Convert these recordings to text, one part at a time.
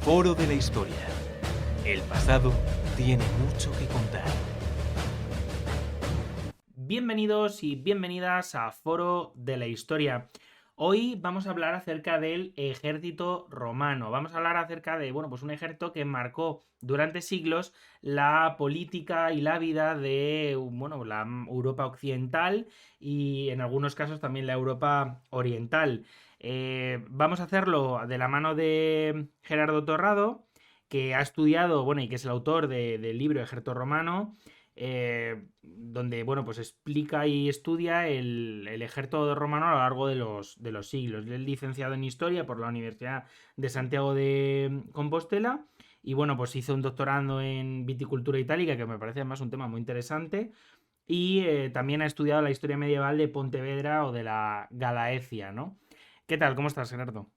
Foro de la Historia. El pasado tiene mucho que contar. Bienvenidos y bienvenidas a Foro de la Historia. Hoy vamos a hablar acerca del ejército romano. Vamos a hablar acerca de, pues un ejército que marcó durante siglos la política y la vida de, la Europa occidental y en algunos casos también la Europa oriental. Vamos a hacerlo de la mano de Gerardo Torrado, que ha estudiado, y que es el autor del libro Ejército Romano, donde pues explica y estudia el ejército romano a lo largo de los siglos. Él es licenciado en Historia por la Universidad de Santiago de Compostela y pues hizo un doctorado en viticultura itálica, que me parece además un tema muy interesante. Y también ha estudiado la historia medieval de Pontevedra o de la Galaecia, ¿no? ¿Qué tal? ¿Cómo estás, Gerardo?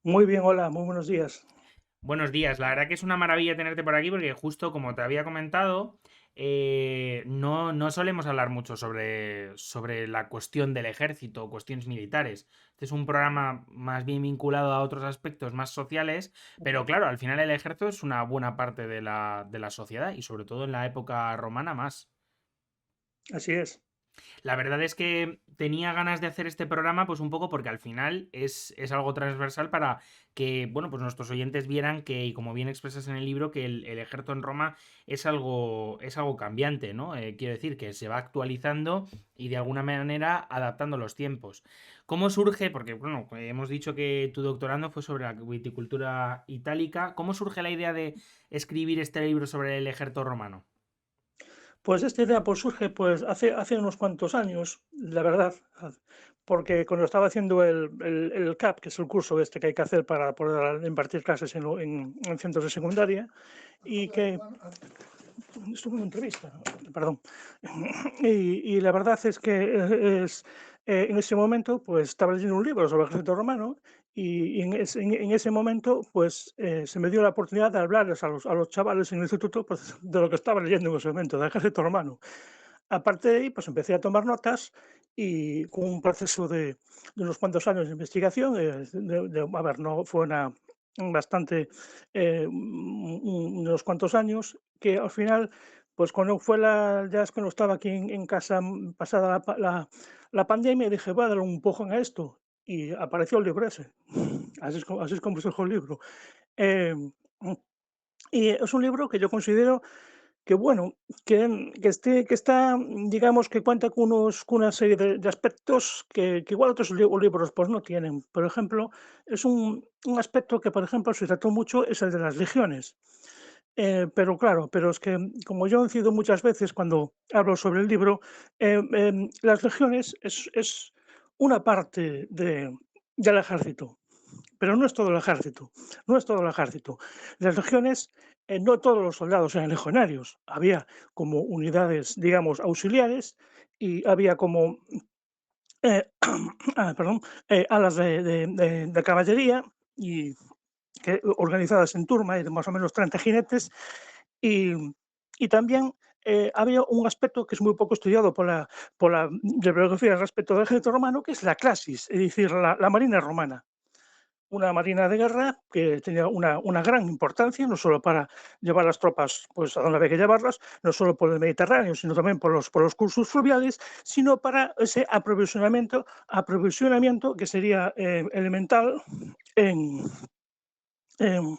Muy bien, hola, muy buenos días. Buenos días, la verdad que es una maravilla tenerte por aquí porque justo como te había comentado, no solemos hablar mucho sobre la cuestión del ejército o cuestiones militares. Este es un programa más bien vinculado a otros aspectos más sociales, pero claro, al final el ejército es una buena parte de la sociedad y sobre todo en la época romana más. Así es. La verdad es que tenía ganas de hacer este programa, pues un poco porque al final es algo transversal para que, pues nuestros oyentes vieran que, y como bien expresas en el libro, que el ejército en Roma es algo cambiante, ¿no? Quiero decir que se va actualizando y de alguna manera adaptando los tiempos. ¿Cómo surge? Porque, hemos dicho que tu doctorando fue sobre la viticultura itálica. ¿Cómo surge la idea de escribir este libro sobre el ejército romano? Pues esta idea surge hace unos cuantos años, la verdad, porque cuando estaba haciendo el CAP, que es el curso este que hay que hacer para poder impartir clases en centros de secundaria, y que estuve en una entrevista, perdón, y la verdad es que en ese momento pues estaba leyendo un libro sobre el ejército romano y en ese momento pues se me dio la oportunidad de hablarles a los chavales en el instituto pues, de lo que estaba leyendo en ese momento, del ejército romano. Aparte de ahí, pues empecé a tomar notas y con un proceso de unos cuantos años de investigación, a ver, no fue bastante, unos cuantos años, que al final, pues cuando fue ya es cuando estaba aquí en casa, pasada la pandemia, dije, voy a darle un empujón a esto. Y apareció el libro ese. Así es como surgió el libro. Em, y es un libro que yo considero que bueno, que está, digamos, que cuenta con una serie de aspectos que igual otros libros pues no tienen. Por ejemplo, es un aspecto que, por ejemplo, se trató mucho, es el de las legiones. Pero claro, pero es que como yo incido muchas veces cuando hablo sobre el libro, las legiones es una parte del ejército. Pero no es todo el ejército, no es todo el ejército. Las legiones, no todos los soldados eran legionarios, había como unidades, digamos, auxiliares y había como, eh, perdón, alas de caballería y organizadas en turma y de más o menos 30 jinetes y, y también había un aspecto que es muy poco estudiado por la bibliografía respecto del ejército romano, que es la clasis, es decir, la marina romana, una marina de guerra que tenía una gran importancia, no solo para llevar las tropas pues, a donde había que llevarlas, no solo por el Mediterráneo, sino también por los cursos fluviales, sino para ese aprovisionamiento que sería elemental en, en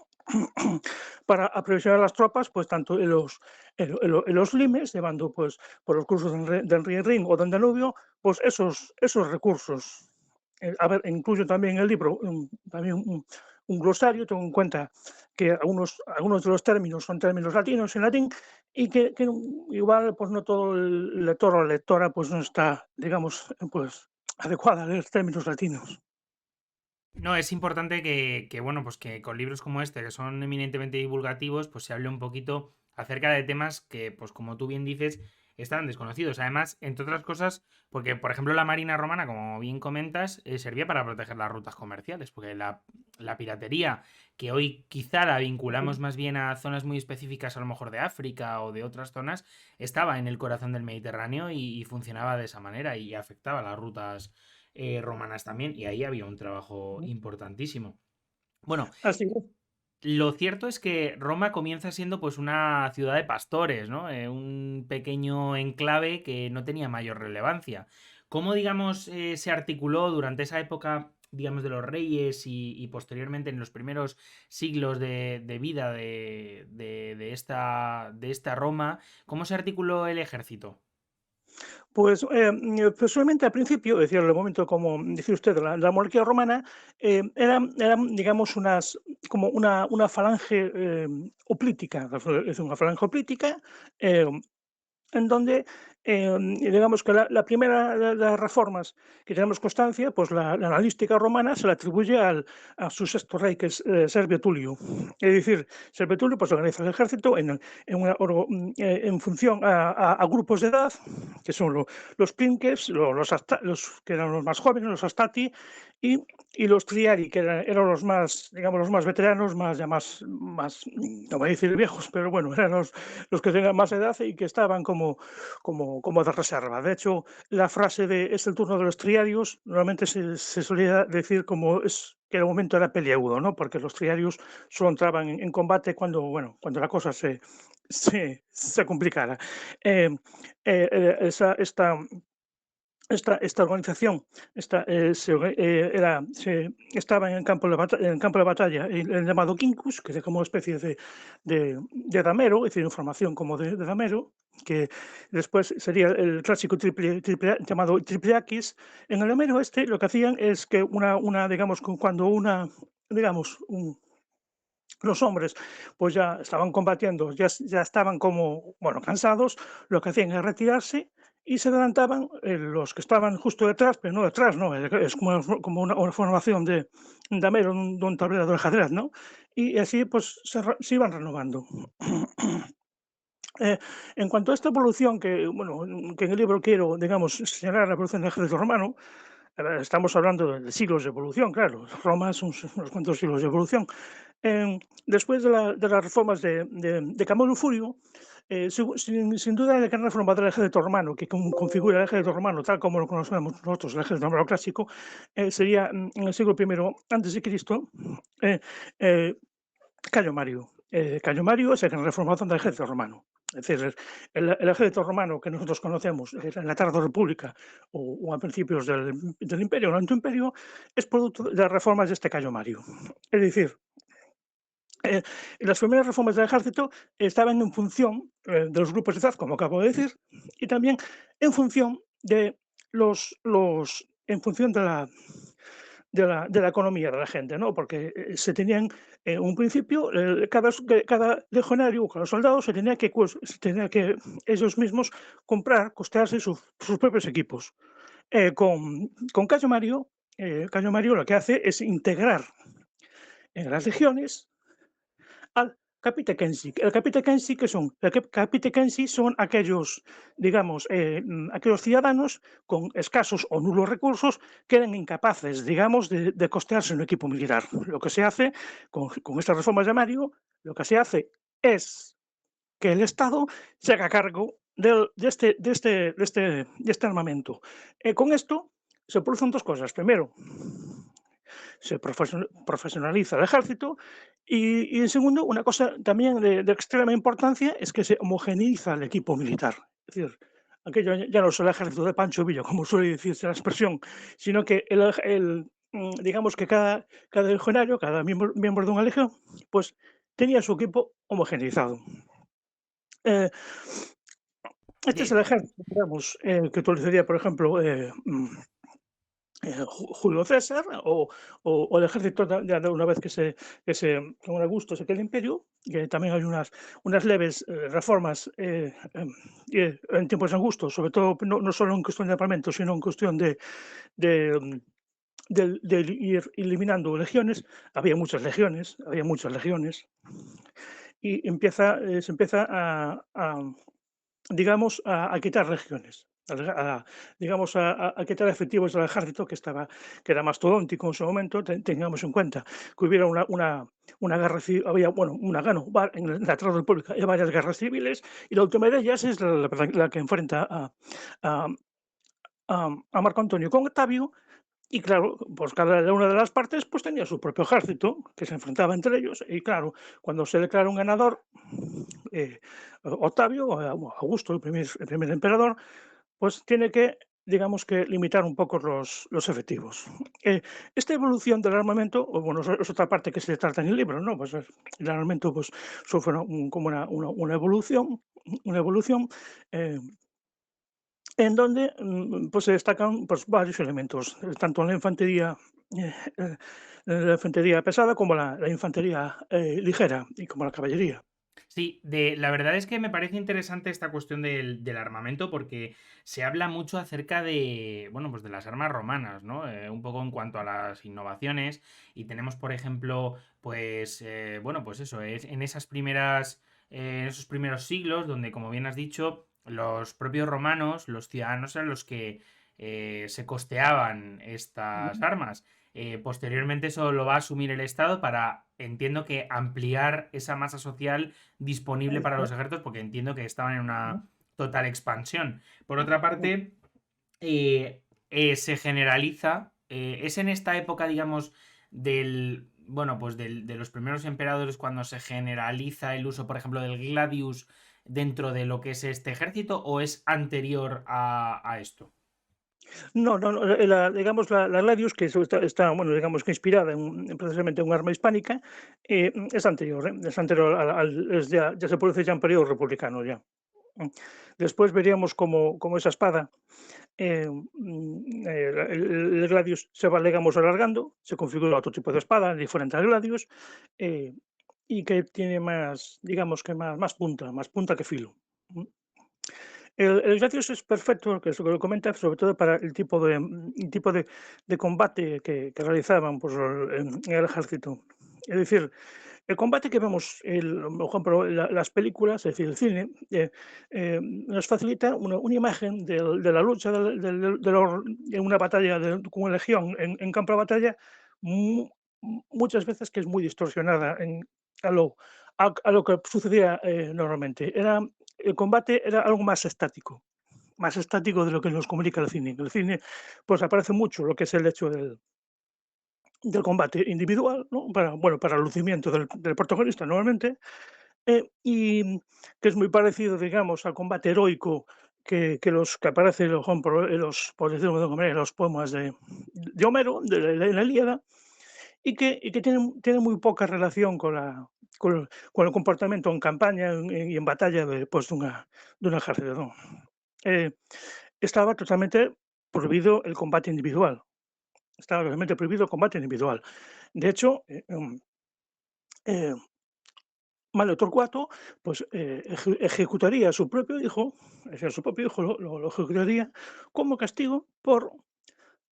para aprovisionar las tropas, pues tanto en los limes, llevando pues por los cursos del río Rin o del Danubio, pues esos recursos. A ver, incluyo también en el libro también un glosario, tengo en cuenta que algunos de los términos son términos latinos en latín y que igual pues no todo el lector o lectora pues no está, digamos, pues adecuada a leer términos latinos. No, es importante pues que con libros como este, que son eminentemente divulgativos, pues se hable un poquito acerca de temas que, pues como tú bien dices, están desconocidos. Además, entre otras cosas, porque, por ejemplo, la Marina Romana, como bien comentas, servía para proteger las rutas comerciales, porque la piratería, que hoy quizá la vinculamos más bien a zonas muy específicas, a lo mejor de África o de otras zonas, estaba en el corazón del Mediterráneo y funcionaba de esa manera y afectaba a las rutas romanas también, y ahí había un trabajo importantísimo. Bueno, Así es. Lo cierto es que Roma comienza siendo pues una ciudad de pastores, ¿no? Un pequeño enclave que no tenía mayor relevancia. ¿Cómo, digamos, se articuló durante esa época, digamos, de los reyes y posteriormente en los primeros siglos de vida de esta Roma? ¿Cómo se articuló el ejército? Pues, personalmente al principio, es decir, en el momento, como dice usted, de la monarquía romana, eran, digamos, como una falange, hoplítica, es una falange hoplítica, eh, en donde, digamos que la primera de las reformas que tenemos constancia, pues la analística romana se le atribuye a su sexto rey, que es Servio Tulio. Es decir, Servio Tulio pues, organiza el ejército en función a grupos de edad, que son los princeps, los que eran los más jóvenes, los astati, y, y los triari, que eran los más, digamos, los más veteranos, no voy a decir viejos, pero bueno, eran los que tenían más edad y que estaban como de reserva. De hecho, la frase de es el turno de los triarios normalmente se solía decir que el momento era peliagudo, ¿no? Porque los triarios solo entraban en combate cuando, bueno, cuando la cosa se complicara. Eh, esta organización estaba en el campo de batalla, el llamado Quincus, que es como una especie de damero, es decir, información como de damero, que después sería el clásico llamado tripliaquis. En el damero este lo que hacían es que digamos, digamos, los hombres pues ya estaban combatiendo, ya estaban como, bueno, cansados, lo que hacían es retirarse y se adelantaban los que estaban justo detrás, pero no detrás, no, es como una formación de damero, de un tablero de ajedrez, ¿no? Y así pues se iban renovando. Eh, en cuanto a esta evolución, bueno, que en el libro quiero, digamos, señalar la evolución del ejército romano, estamos hablando de siglos de evolución, claro, Roma es unos cuantos siglos de evolución. Después de las reformas de Camilo Furio, sin duda la gran reforma del ejército romano, que configura el ejército romano tal como lo conocemos nosotros, el ejército romano clásico, sería en el siglo I antes de Cristo, eh, eh, Cayo Mario. Cayo Mario es el gran reformador del ejército romano. Es decir, el ejército romano que nosotros conocemos en la tarde república o a principios del imperio, o el alto imperio, es producto de las reformas de este Cayo Mario. Es decir, eh, las primeras reformas del ejército estaban en función de los grupos de edad, como acabo de decir, y también en función de en función de la economía de la gente, ¿no? Porque se tenían, en un principio, cada legionario, cada soldado se tenía que ellos mismos comprar, costearse sus propios equipos. Con Cayo Mario lo que hace es integrar en las legiones al Capitecensi. El Capitecensi, ¿qué son? El Capitecensi son aquellos, digamos, aquellos ciudadanos con escasos o nulos recursos que eran incapaces, digamos, de costearse un equipo militar. Lo que se hace con estas reformas de Mario, lo que se hace es que el Estado se haga cargo de este armamento. Con esto se producen dos cosas. Primero, se profesionaliza el ejército y en segundo, una cosa también de extrema importancia es que se homogeneiza el equipo militar. Es decir, aquello ya no es el ejército de Pancho Villa, como suele decirse la expresión, sino que digamos que cada legionario, cada miembro de una legión, pues tenía su equipo homogeneizado. Eh, este es el De- ejército, digamos, que utilizaría, por ejemplo, Julio César o el ejército de una vez con Augusto se queda el imperio, que también hay unas leves reformas en tiempos de Augusto, sobre todo no solo en cuestión de armamento, sino en cuestión de, mm, de ir eliminando legiones. Había muchas legiones, y se empieza digamos, a quitar regiones, digamos, a quitar efectivos del ejército que era mastodóntico en su momento. Tengamos en cuenta que hubiera una guerra civil, había, bueno, en la Tercera República hay varias guerras civiles, y la última de ellas es la que enfrenta a Marco Antonio con Octavio, Y claro, pues cada una de las partes pues tenía su propio ejército que se enfrentaba entre ellos. Y claro, cuando se declara un ganador, eh, Octavio, o Augusto, el primer emperador, pues tiene que, digamos que, limitar un poco los efectivos. Esta evolución del armamento, o bueno, es otra parte que se trata en el libro, ¿no? Pues el armamento pues, sufre como una evolución eh, en donde pues se destacan pues, varios elementos, tanto eh, eh, la infantería pesada como la infantería ligera y como la caballería. Sí, la verdad es que me parece interesante esta cuestión del armamento porque se habla mucho acerca de, bueno, pues de las armas romanas, ¿no? Un poco en cuanto a las innovaciones y tenemos, por ejemplo, pues, bueno, pues eso, es en esas primeras, en esos primeros siglos donde, como bien has dicho, los propios romanos, los ciudadanos eran los que se costeaban estas Ujú. armas. Posteriormente eso lo va a asumir el Estado para, entiendo que, ampliar esa masa social disponible para los ejércitos porque entiendo que estaban en una total expansión. Por otra parte, se generaliza, es en esta época, digamos, bueno, pues de los primeros emperadores cuando se generaliza el uso, por ejemplo, del gladius dentro de lo que es este ejército o es anterior a esto. No, no, no, digamos, la Gladius, que eso bueno, digamos que inspirada precisamente en un arma hispánica, es anterior ya se produce ya en periodo republicano ya. Mm. Después veríamos como esa espada, el Gladius se va, digamos, alargando, se configura otro tipo de espada diferente al Gladius, eh, y que tiene más, digamos que más punta que filo. Mm. El Gradius es perfecto, que es lo que comenta, sobre todo para el tipo de combate que realizaban pues, en el ejército. Es decir, el combate que vemos, por ejemplo, las películas, es decir, el cine, nos facilita una imagen de la lucha en una batalla con una legión en campo de batalla, mu- muchas veces que es muy distorsionada a, lo, a lo que sucedía normalmente. El combate era algo más estático de lo que nos comunica el cine. En el cine, pues aparece mucho lo que es el hecho del combate individual, ¿no? Para el lucimiento del protagonista normalmente, y que es muy parecido, digamos, al combate heroico que aparece, por ejemplo, por decirlo de alguna manera, en los poemas de Homero, de la Ilíada, y que tiene muy poca relación con el comportamiento en campaña y en batalla de un ejército, ¿no? Eh, Estaba totalmente prohibido el combate individual. Estaba totalmente prohibido el combate individual. De hecho, eh, Manlio Torcuato, pues, ejecutaría a su propio hijo, es decir, a su propio hijo lo ejecutaría como castigo por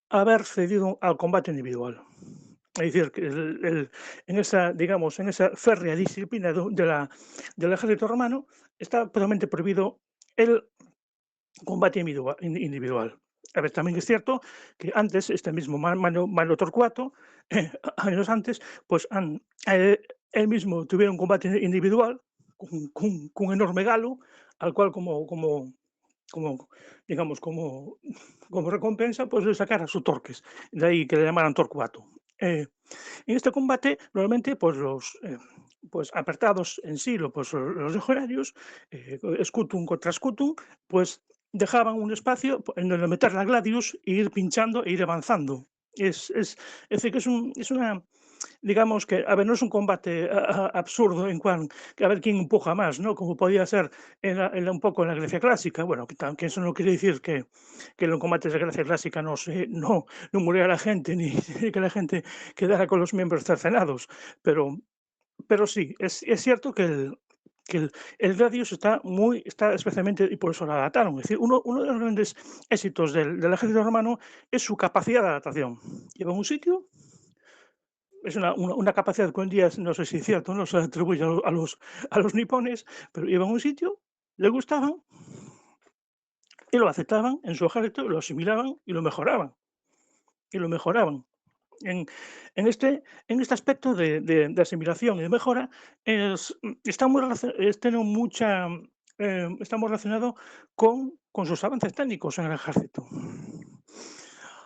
haber cedido al combate individual. Es decir, que en esa, digamos, en esa férrea disciplina del ejército romano, está totalmente prohibido el combate individual. A ver, también es cierto que antes, este mismo Manlio Torcuato, años antes, pues él mismo tuviera un combate individual con un enorme galo, al cual como digamos, como recompensa, pues le sacara su Torques, de ahí que le llamaran Torcuato. En este combate, normalmente, pues apartados en sí, los legionarios, Scutum contra Scutum, pues dejaban un espacio en donde meter la Gladius e ir pinchando e ir avanzando. Es decir, que es una, digamos que, a ver, no es un combate absurdo que a ver quién empuja más, ¿no? Como podía ser un poco en la Grecia clásica. Bueno, que eso no quiere decir que en los combates de Grecia clásica no muriera la gente, ni que la gente quedara con los miembros cercenados. Pero, pero sí, es cierto que el Gladius está especialmente, y por eso lo adaptaron. Es decir, uno de los grandes éxitos del ejército romano es su capacidad de adaptación. Lleva a un sitio, es una capacidad que hoy en día no sé si es cierto, no se atribuye a los nipones, pero iban a un sitio, le gustaban y lo aceptaban en su ejército, lo asimilaban y lo mejoraban. Y lo mejoraban. En, en este aspecto de asimilación y de mejora, está tiene está muy relacionado con sus avances técnicos en el ejército.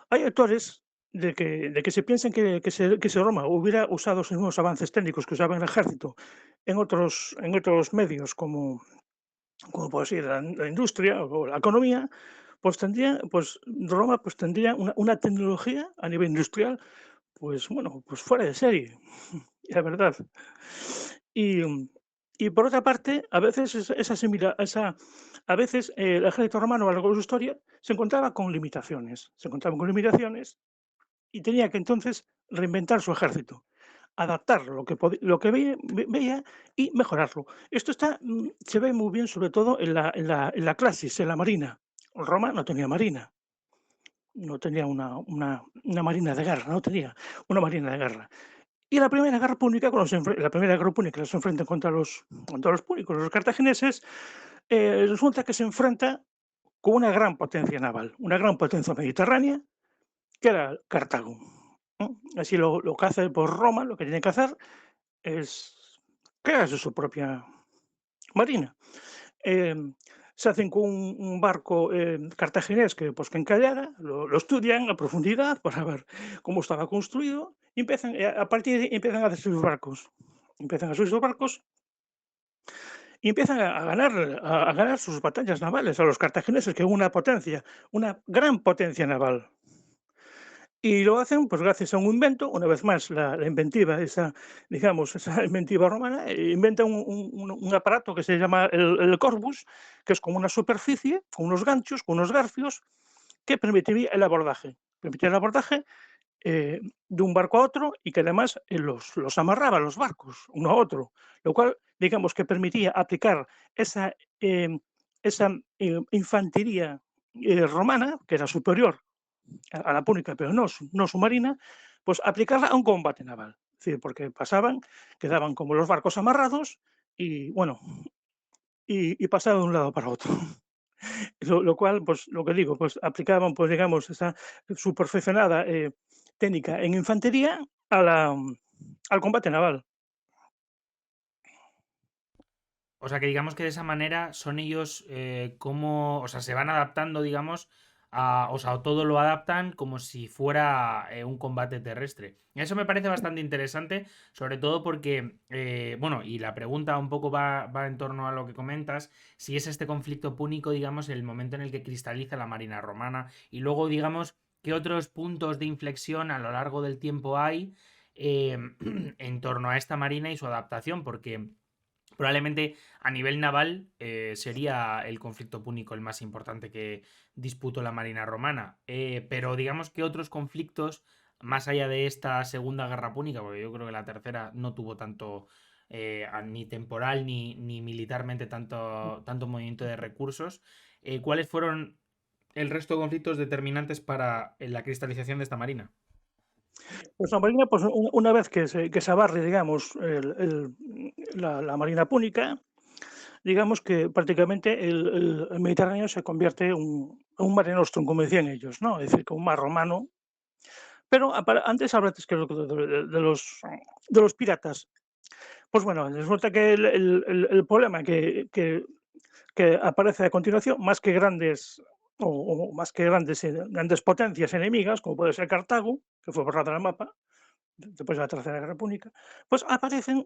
Hay autores de que se piensen que si Roma hubiera usado esos mismos avances técnicos que usaba el ejército en otros medios como puede ser la industria o la economía, pues Roma pues tendría una tecnología a nivel industrial, pues bueno, pues fuera de serie, la verdad. Y, y por otra parte, a veces a veces el ejército romano a lo largo de su historia se encontraba con limitaciones y tenía que entonces reinventar su ejército, adaptar lo que veía y mejorarlo. Esto se ve muy bien, sobre todo en la clasis, en la marina. Roma no tenía marina, no tenía una marina de guerra, no tenía una marina de guerra. Y la Primera Guerra Púnica se enfrenta contra los púnicos, los cartagineses, resulta que se enfrenta con una gran potencia naval, una gran potencia mediterránea, que era Cartago, ¿no? Así lo que hace por Roma, lo que tiene que hacer es crearse su propia marina. Se hacen con un barco cartaginés que encallara, lo estudian a profundidad para ver cómo estaba construido y a partir de ahí empiezan a hacer sus barcos. Empiezan a hacer sus barcos y empiezan a ganar sus batallas navales a los cartagineses, que es una gran potencia naval. Y lo hacen, pues, gracias a un invento, una vez más, la inventiva, digamos, esa inventiva romana, inventan un aparato que se llama el corbus, que es como una superficie, con unos ganchos, con unos garfios, que permitiría el abordaje. Permitía el abordaje, de un barco a otro y que además, los amarraba los barcos uno a otro, lo cual, digamos, que permitía aplicar esa, em, infantería, romana, que era superior a la púnica, pero no submarina, pues aplicarla a un combate naval. Es decir, porque quedaban como los barcos amarrados y bueno, y pasaban de un lado para otro. Lo cual, pues lo que digo, pues aplicaban, pues digamos, esa su perfeccionada técnica en infantería al combate naval. O sea, que digamos que de esa manera son ellos como, o sea, se van adaptando, digamos, o sea, todo lo adaptan como si fuera un combate terrestre. Eso me parece bastante interesante, sobre todo porque, bueno, y la pregunta un poco va en torno a lo que comentas, si es este conflicto púnico, digamos, el momento en el que cristaliza la Marina romana, y luego, digamos, qué otros puntos de inflexión a lo largo del tiempo hay eh, en torno a esta Marina y su adaptación, porque... Probablemente a nivel naval sería el conflicto púnico el más importante que disputó la Marina romana. Pero digamos que otros conflictos, más allá de esta Segunda Guerra Púnica, porque yo creo que la tercera no tuvo tanto, ni temporal ni militarmente tanto movimiento de recursos, ¿cuáles fueron el resto de conflictos determinantes para la cristalización de esta Marina? Pues la marina, pues una vez que se abarre, digamos, la marina púnica, digamos que prácticamente el Mediterráneo se convierte en un mare nostrum, como decían ellos, ¿no? Es decir, que un mar romano. Pero antes hablaste que de los piratas. Pues bueno, resulta que el problema que aparece a continuación, más que más que grandes potencias enemigas, como puede ser Cartago, que fue borrada del mapa después de la Tercera Guerra Púnica, pues aparecen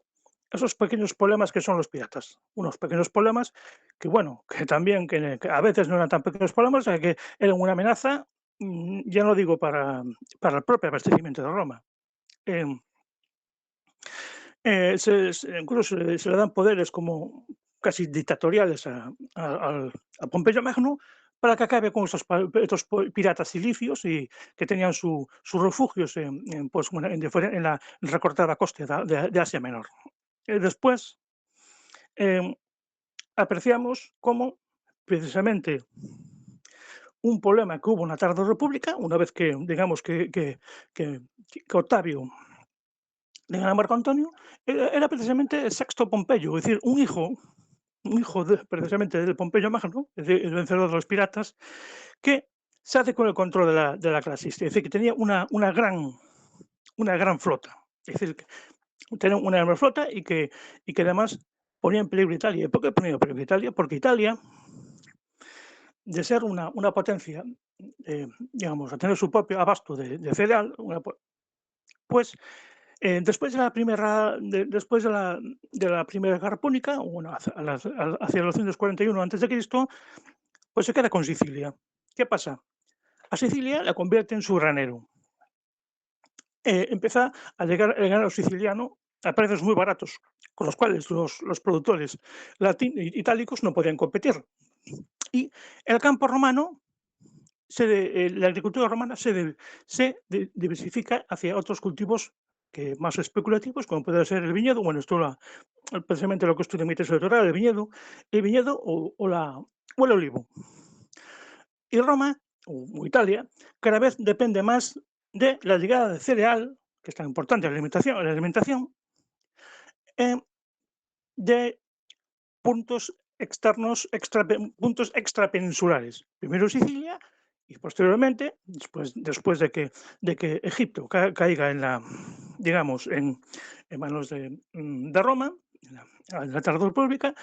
esos pequeños problemas que son los piratas. Unos pequeños problemas que, bueno, que también que a veces no eran tan pequeños problemas, o sea, que eran una amenaza, ya no digo para el propio abastecimiento de Roma. Em, incluso se le dan poderes como casi dictatoriales a Pompeyo Magno para que acabe con estos piratas cilicios y que tenían sus refugios pues, en la recortada costa de Asia Menor. Después em, apreciamos cómo precisamente un problema que hubo en la tarde república, una vez que, digamos, que Octavio le gana a Marco Antonio, era precisamente Sexto Pompeyo, es decir, un hijo precisamente del Pompeyo Magno, es decir, el vencedor de los piratas, que se hace con el control de la clase, es decir, que tenía una gran flota. Es decir, que tenía una gran flota y que además ponía en peligro Italia. ¿Y por qué ponía en peligro Italia? Porque Italia, de ser una potencia digamos, a tener su propio abasto de cereal, pues después de la primera, de la primera guerra púnica, bueno, hacia los 241 antes de Cristo, pues se queda con Sicilia. ¿Qué pasa? A Sicilia la convierte en su granero. Empieza a llegar el ganado siciliano a precios muy baratos, con los cuales los productores itálicos no podían competir. Y el campo romano, la agricultura romana diversifica hacia otros cultivos más especulativos, como puede ser el viñedo. Bueno, precisamente lo que estudia mi tesis doctoral, el viñedo o el olivo. Y Roma, o Italia, cada vez depende más de la llegada de cereal, que es tan importante en la alimentación, de puntos externos, puntos extrapeninsulares. Primero Sicilia y posteriormente, después de que Egipto caiga digamos, en manos de Roma, en la Tardo República,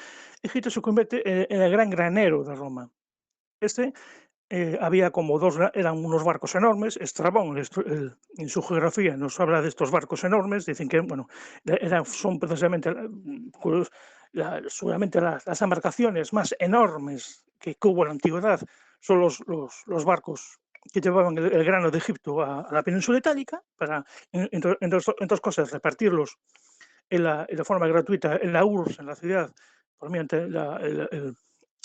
Egipto se convierte en el gran granero de Roma. Había como eran unos barcos enormes. Estrabón, en su geografía, nos habla de estos barcos enormes. Dicen que, bueno, son precisamente seguramente las embarcaciones más enormes que hubo en la antigüedad, son los barcos que llevaban el grano de Egipto a la península itálica para, entre otras cosas, repartirlos de forma gratuita en la URSS, en la ciudad, por mediante la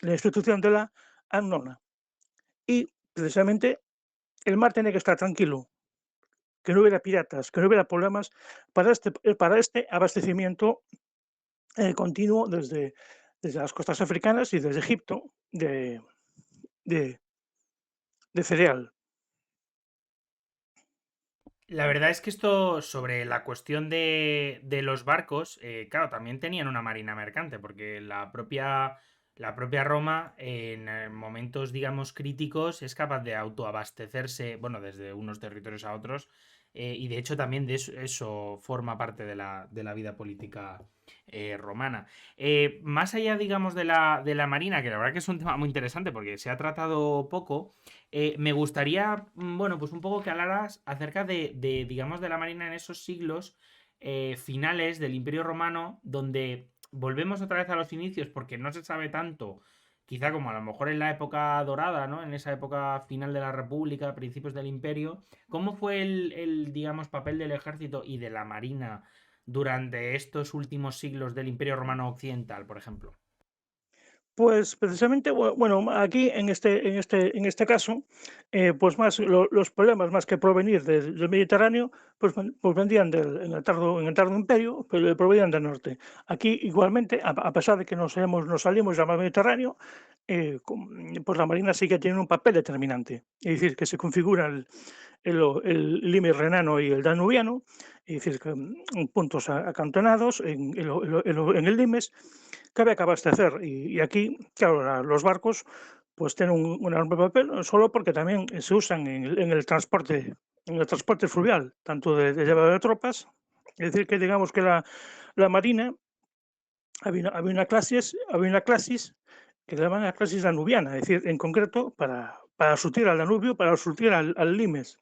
institución de la Annona. Y precisamente el mar tenía que estar tranquilo, que no hubiera piratas, que no hubiera problemas para este abastecimiento continuo desde las costas africanas y desde Egipto de, de, de cereal. La verdad es que esto sobre la cuestión de los barcos, claro, también tenían una marina mercante, porque la propia Roma en momentos, digamos, críticos es capaz de autoabastecerse, bueno, desde unos territorios a otros, y de hecho también eso forma parte de la vida política romana. Más allá, digamos, de la marina, que la verdad que es un tema muy interesante porque se ha tratado poco. Me gustaría, bueno, pues un poco que hablaras acerca digamos, de la marina en esos siglos finales del Imperio Romano, donde volvemos otra vez a los inicios porque no se sabe tanto, quizá como a lo mejor en la época dorada, ¿no? En esa época final de la República, principios del Imperio. ¿Cómo fue digamos, papel del ejército y de la marina durante estos últimos siglos del Imperio Romano Occidental, por ejemplo? Pues precisamente, bueno, aquí en este caso, pues más los problemas más que provenir del Mediterráneo, pues vendrían en el tardo imperio, pero provenían del norte. Aquí igualmente, a pesar de que nos salimos del mar Mediterráneo, pues la marina sí que tiene un papel determinante. Es decir, que se configura el Limes renano y el danubiano, es decir, que, puntos acantonados en el Limes, que había que abastecer. Y aquí, claro, los barcos pues tienen un enorme papel, no solo porque también se usan en el transporte fluvial, tanto de llevado de tropas. Es decir, que digamos que la marina había una clasis que le llaman la clasis danubiana, es decir, en concreto para surtir al Danubio, para surtir al Limes.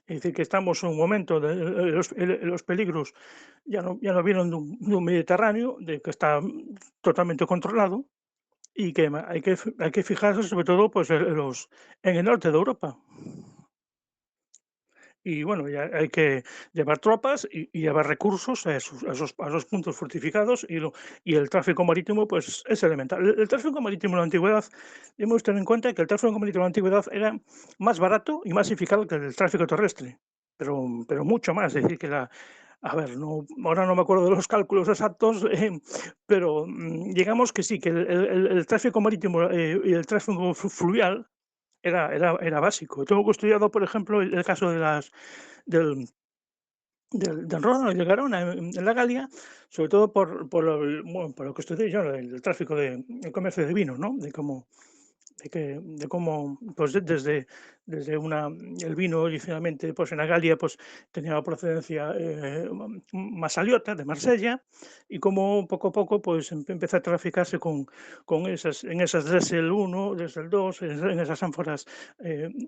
Es decir, que estamos en un momento de los peligros ya no vienen de un Mediterráneo que está totalmente controlado y que hay que fijarse sobre todo pues, en el norte de Europa. Y bueno, ya hay que llevar tropas y llevar recursos a esos puntos fortificados y el tráfico marítimo pues es elemental. El tráfico marítimo en la antigüedad, hemos de tener en cuenta que el tráfico marítimo en la antigüedad era más barato y más eficaz que el tráfico terrestre, pero mucho más. Es decir, a ver, no, ahora no me acuerdo de los cálculos exactos, pero digamos que sí, que el tráfico marítimo y el tráfico fluvial era básico. Tengo estudiado, por ejemplo, el caso del del Ródano y del Garona en la Galia, sobre todo por lo que estudié yo, el tráfico el comercio de vino, ¿no? De de cómo, pues desde el vino originalmente, pues en la Galia, pues tenía procedencia masaliota de Marsella, y cómo poco a poco pues empezó a traficarse en esas Dressel 1, Dressel 2, en esas ánforas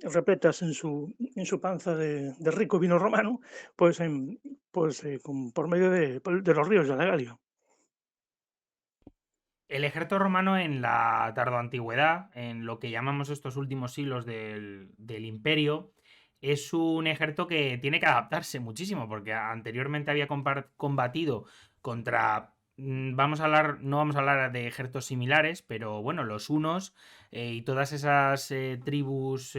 repletas en su panza de rico vino romano, pues, por medio de los ríos de la Galia. El ejército romano en la tardoantigüedad, en lo que llamamos estos últimos siglos del imperio, es un ejército que tiene que adaptarse muchísimo, porque anteriormente había combatido contra, vamos a hablar, no vamos a hablar de ejércitos similares, pero bueno, los hunos y todas esas tribus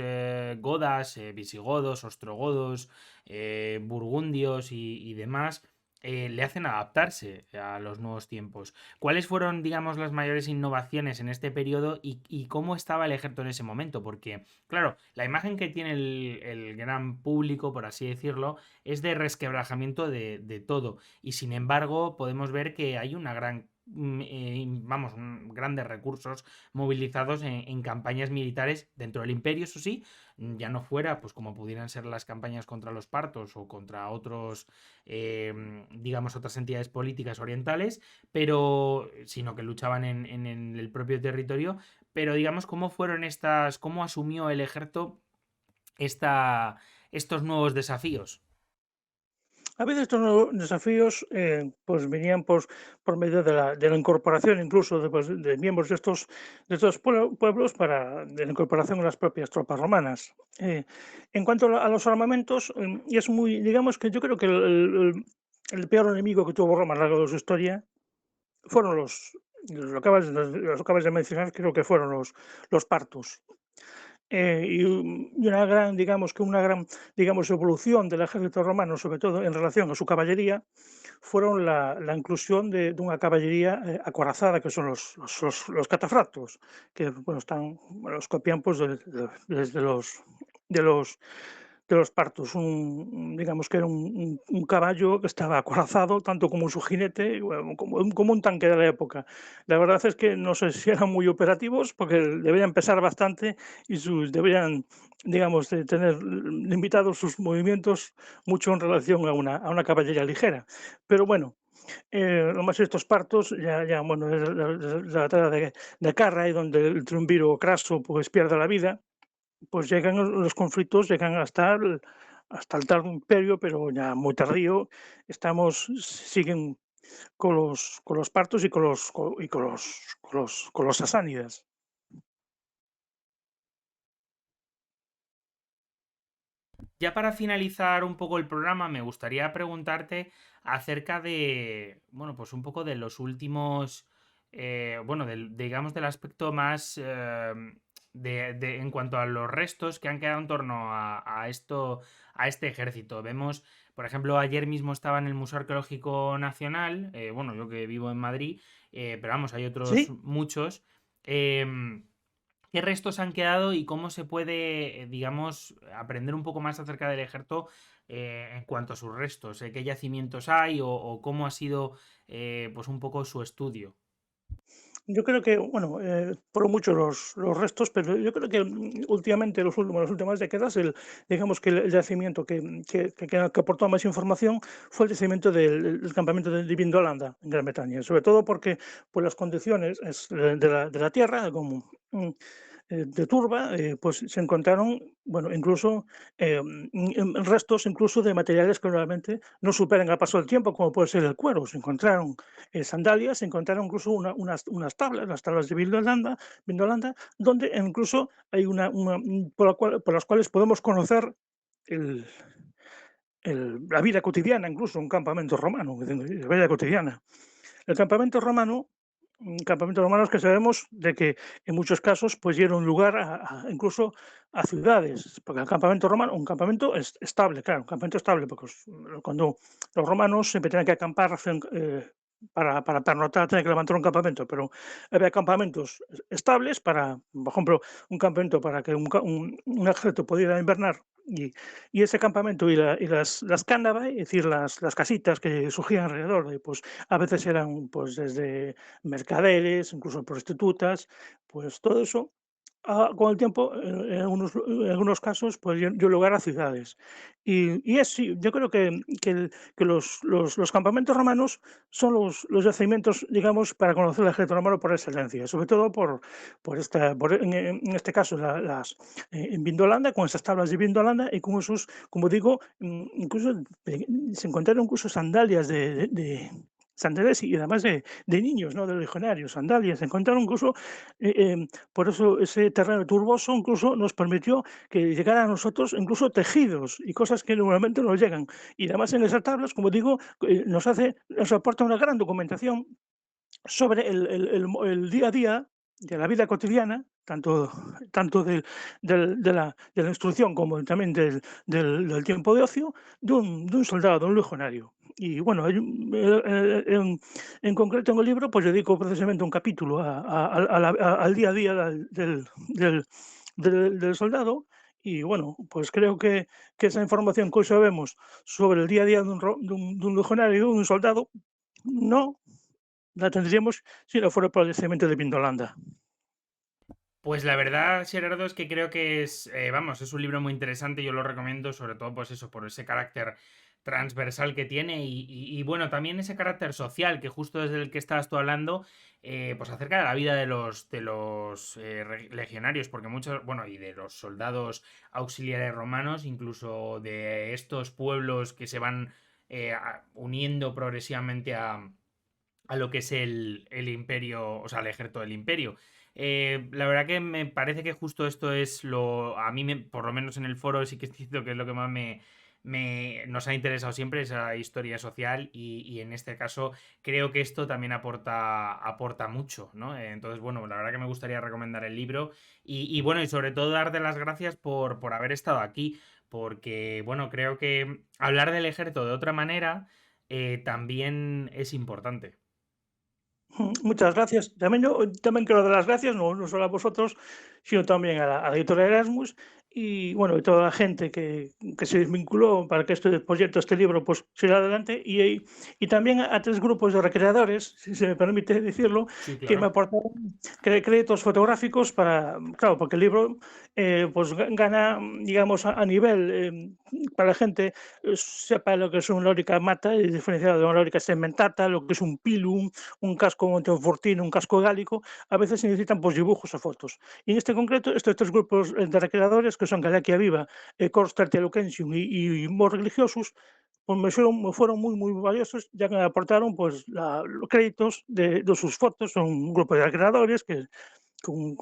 godas, visigodos, ostrogodos, burgundios y demás, le hacen adaptarse a los nuevos tiempos. ¿Cuáles fueron, digamos, las mayores innovaciones en este periodo y cómo estaba el ejército en ese momento? Porque, claro, la imagen que tiene el gran público, por así decirlo, es de resquebrajamiento de todo. Y sin embargo, podemos ver que hay una gran vamos, grandes recursos movilizados en campañas militares dentro del imperio, eso sí, ya no fuera, pues como pudieran ser las campañas contra los partos o contra otros, digamos, otras entidades políticas orientales, pero sino que luchaban en el propio territorio, pero digamos, cómo fueron estas, cómo asumió el ejército esta, estos nuevos desafíos. A veces estos nuevos desafíos pues venían por medio de la incorporación incluso de miembros de estos pueblos de la incorporación a las propias tropas romanas. En cuanto a los armamentos, y es muy, digamos que yo creo que el peor enemigo que tuvo Roma a lo largo de su historia fueron lo acabas de mencionar, creo que fueron los partos. Y una gran, digamos, evolución del ejército romano, sobre todo en relación a su caballería, fueron la inclusión de una caballería acorazada, que son los catafractos, que bueno, los copian pues, desde de los partos. Digamos que era un caballo que estaba acorazado, tanto como su jinete, y bueno, como un tanque de la época. La verdad es que no sé si eran muy operativos, porque deberían pesar bastante y deberían, digamos, de tener limitados sus movimientos mucho en relación a una caballería ligera. Pero bueno, lo más estos partos, ya bueno, es la batalla de Carra, y donde el triunviro Craso pues pierde la vida, pues llegan los conflictos, llegan hasta el Tardo Imperio, pero ya muy tardío. Siguen con los partos y con los sasánidas. Ya para finalizar un poco el programa, me gustaría preguntarte acerca de, bueno, pues un poco de los últimos, bueno, digamos del aspecto más en cuanto a los restos que han quedado en torno a esto, a este ejército. Vemos, por ejemplo, ayer mismo estaba en el Museo Arqueológico Nacional, bueno, yo que vivo en Madrid, pero vamos, hay otros Sí, muchos. em, ¿Qué restos han quedado y cómo se puede, digamos, aprender un poco más acerca del ejército en cuanto a sus restos? ¿Qué yacimientos hay o cómo ha sido, pues un poco su estudio? yo creo que, bueno, fueron muchos los restos, pero yo creo que últimamente, las últimas décadas, digamos que el yacimiento que aportó más información fue el yacimiento del campamento de Vindolanda, en Gran Bretaña, sobre todo porque por las condiciones de la tierra, como de turba, pues se encontraron, bueno, incluso restos incluso de materiales que normalmente no superan al paso del tiempo, como puede ser el cuero. Se encontraron sandalias, se encontraron incluso unas tablas, las tablas de Vindolanda, donde incluso hay por las cuales podemos conocer el, la vida cotidiana, incluso un campamento romano, la vida cotidiana. El campamento romano, campamentos romanos que sabemos de que en muchos casos pues dieron lugar incluso a ciudades, porque el campamento romano, un campamento estable, claro, un campamento estable, porque cuando los romanos siempre tenían que acampar para pernoctar, tenían que levantar un campamento, pero había campamentos estables por ejemplo, un campamento para que un ejército pudiera invernar. Y ese campamento y las cándava, es decir, las casitas que surgían alrededor, pues a veces eran pues desde mercaderes, incluso prostitutas, pues todo eso con el tiempo, en algunos casos, pues dio lugar a ciudades. Y es sí, yo creo que los campamentos romanos son los yacimientos, digamos, para conocer el ejército romano por excelencia, sobre todo en este caso, en Vindolanda, con esas tablas de Vindolanda y con esos, como digo, incluso se encontraron incluso sandalias sandalias y además de niños, ¿no? De legionarios, sandalias. Se encontraron incluso, por eso ese terreno turboso incluso nos permitió que llegaran a nosotros incluso tejidos y cosas que normalmente no llegan. Y además en esas tablas, como digo, nos aporta una gran documentación sobre el día a día de la vida cotidiana, tanto de la instrucción como también del tiempo de ocio, de un soldado, de un legionario. Y bueno, en concreto en el libro, pues dedico precisamente un capítulo al día a día del soldado. Y bueno, pues creo que esa información que hoy sabemos sobre el día a día de un legionario, de un soldado, no la tendríamos si no fuera por el yacimiento de Vindolanda. Pues la verdad, Gerardo, es que creo que vamos, es un libro muy interesante, yo lo recomiendo, sobre todo, pues eso, por ese carácter transversal que tiene y, bueno, también ese carácter social, que justo desde el que estabas tú hablando, pues acerca de la vida de los legionarios, porque muchos, bueno, y de los soldados auxiliares romanos, incluso de estos pueblos que se van uniendo progresivamente a lo que es el imperio, o sea, el ejército del imperio. La verdad que me parece que justo esto es a mí, por lo menos en el foro, sí que es cierto que es lo que más nos ha interesado siempre, esa historia social y en este caso creo que esto también aporta mucho, ¿no? Entonces, bueno, la verdad que me gustaría recomendar el libro y bueno, y sobre todo darte las gracias por haber estado aquí, porque, bueno, creo que hablar del ejército de otra manera también es importante. Muchas gracias. Yo también quiero dar las gracias, no solo a vosotros, sino también a la editorial Erasmus y bueno, y toda la gente que se desvinculó para que este proyecto, este libro, pues siga adelante y también a 3 grupos de recreadores, si se me permite decirlo, Sí, que me claro. aportaron créditos fotográficos claro, porque el libro, pues gana, digamos, a nivel, para la gente sepa lo que es una lórica mata, diferenciado de una lórica segmentata, lo que es un pilum, un casco Montefortino, un casco gálico, a veces se necesitan pues, dibujos o fotos. Y en este concreto, estos 3 grupos de recreadores, que son Galaquia Viva, Corster Telucensium y Mos Religiosus, pues me fueron muy, muy valiosos, ya que me aportaron pues, los créditos de sus fotos. Son un grupo de recreadores que con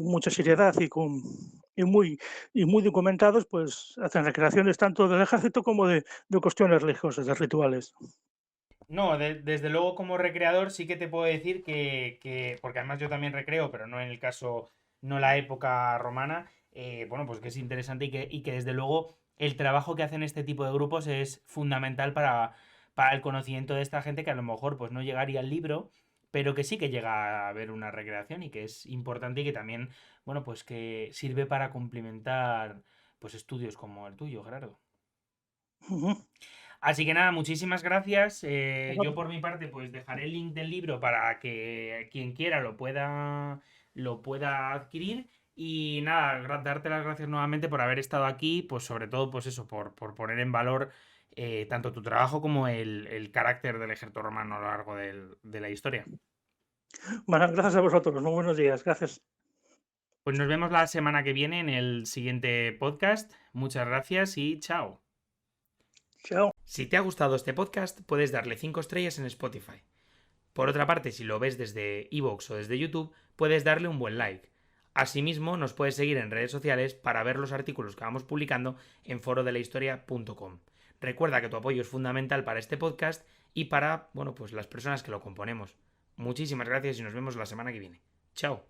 mucha seriedad y muy documentados, pues hacen recreaciones tanto del ejército como de cuestiones religiosas, de rituales. No, desde luego como recreador sí que te puedo decir porque además yo también recreo, pero no en el caso, no la época romana, bueno, pues que es interesante y que desde luego el trabajo que hacen este tipo de grupos es fundamental para el conocimiento de esta gente que a lo mejor pues no llegaría al libro, pero que sí que llega a ver una recreación y que es importante y que también, bueno, pues que sirve para complementar pues estudios como el tuyo, Gerardo. Ujú. Así que nada, muchísimas gracias. Yo por mi parte, pues dejaré el link del libro para que quien quiera lo pueda adquirir. Y nada, darte las gracias nuevamente por haber estado aquí, pues sobre todo, pues eso, por poner en valor tanto tu trabajo como el carácter del ejército romano a lo largo de la historia. Bueno, gracias a vosotros. Muy buenos días. Gracias. Pues nos vemos la semana que viene en el siguiente podcast. Muchas gracias y chao. Chao. Si te ha gustado este podcast, puedes darle 5 estrellas en Spotify. Por otra parte, si lo ves desde iVoox o desde YouTube, puedes darle un buen like. Asimismo, nos puedes seguir en redes sociales para ver los artículos que vamos publicando en forodelahistoria.com. Recuerda que tu apoyo es fundamental para este podcast y para, bueno, pues las personas que lo componemos. Muchísimas gracias y nos vemos la semana que viene. Chao.